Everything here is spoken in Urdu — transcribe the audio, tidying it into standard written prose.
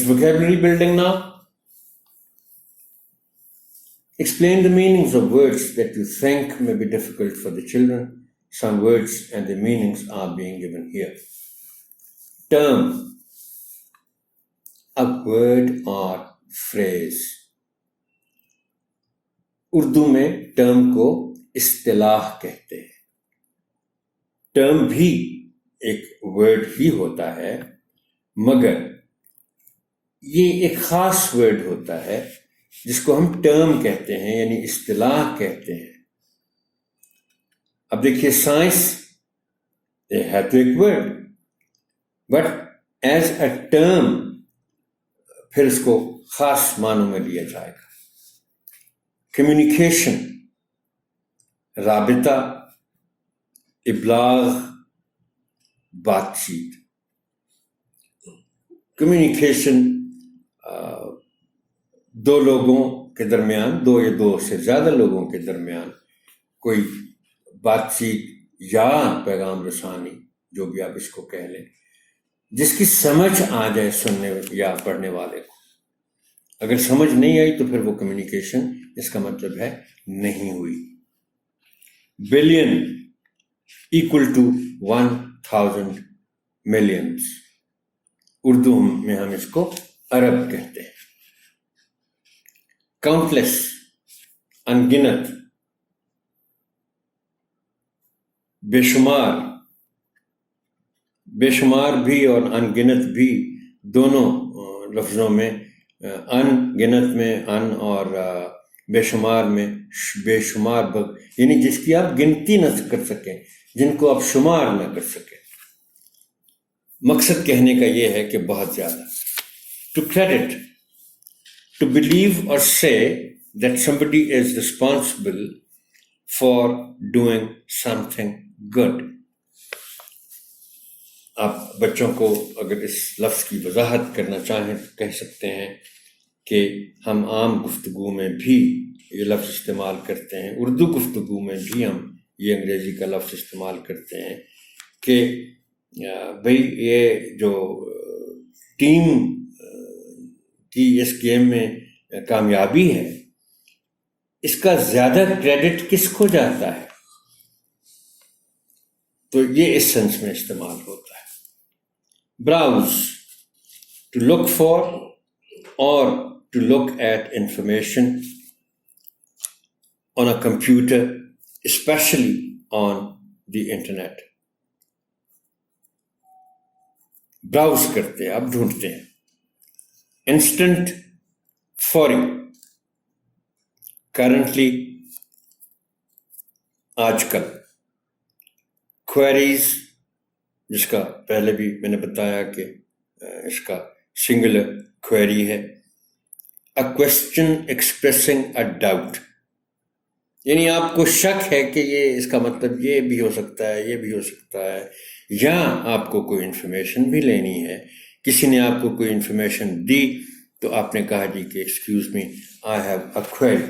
It's vocabulary building now. Explain the meanings of words that you think may be difficult for the children. Some words and the meanings are being given here. Term, a word or phrase. Urdu میں ٹرم کو اصطلاح کہتے ہیں. ٹرم بھی ایک ورڈ ہی ہوتا ہے، مگر یہ ایک خاص ورڈ ہوتا ہے جس کو ہم ٹرم کہتے ہیں، یعنی اصطلاح کہتے ہیں. اب دیکھیے سائنس ہے تو ایک word, but as a term پھر اس کو خاص معنوں میں لیا جائے گا. کمیونیکیشن، رابطہ، ابلاغ، بات چیت. کمیونیکیشن دو لوگوں کے درمیان، دو یا دو سے زیادہ لوگوں کے درمیان کوئی بات چیت یا پیغام رسانی، جو بھی آپ اس کو کہہ لیں، جس کی سمجھ آ جائے سننے یا پڑھنے والے کو. اگر سمجھ نہیں آئی تو پھر وہ کمیونیکیشن اس کا مطلب ہے نہیں ہوئی. Billion equal to 1000 millions. Urdu میں ہم اس کو ارب کہتے ہیں. کاؤنٹلیس، انگنت، بے شمار. بے شمار بھی اور انگنت بھی دونوں لفظوں میں، ان گنت میں ان اور بے شمار میں بے شمار، یعنی جس کی آپ گنتی نہ کر سکیں، جن کو آپ شمار نہ کر سکیں. مقصد کہنے کا یہ ہے کہ بہت زیادہ. ٹو کریڈٹ، ٹو بلیو اور سے that somebody is responsible for doing something good. آپ بچوں کو اگر اس لفظ کی وضاحت کرنا چاہیں تو کہہ سکتے ہیں کہ ہم عام گفتگو میں بھی یہ لفظ استعمال کرتے ہیں، اردو گفتگو میں بھی ہم یہ انگریزی کا لفظ استعمال کرتے ہیں کہ بھئی یہ جو ٹیم کی اس گیم میں کامیابی ہے، اس کا زیادہ کریڈٹ کس کو جاتا ہے. تو یہ اس سینس میں استعمال ہوتا ہے. Browse, to look for or to look at information on a computer, especially on the internet. Browse کرتے ہیں، آپ ڈھونڈتے ہیں. انسٹنٹ، فوری. کرنٹلی، آج کل. کوئریز، جس کا پہلے بھی میں نے بتایا کہ اس کا سنگولر کوئری ہے. اے کویسچن ایکسپریسنگ اے ڈاؤٹ، یعنی آپ کو شک ہے کہ یہ اس کا مطلب یہ بھی ہو سکتا ہے، یہ بھی ہو سکتا ہے. یا آپ کو کوئی انفارمیشن بھی لینی ہے، کسی نے آپ کو کوئی انفارمیشن دی تو آپ نے کہا جی کہ excuse me, I have a query.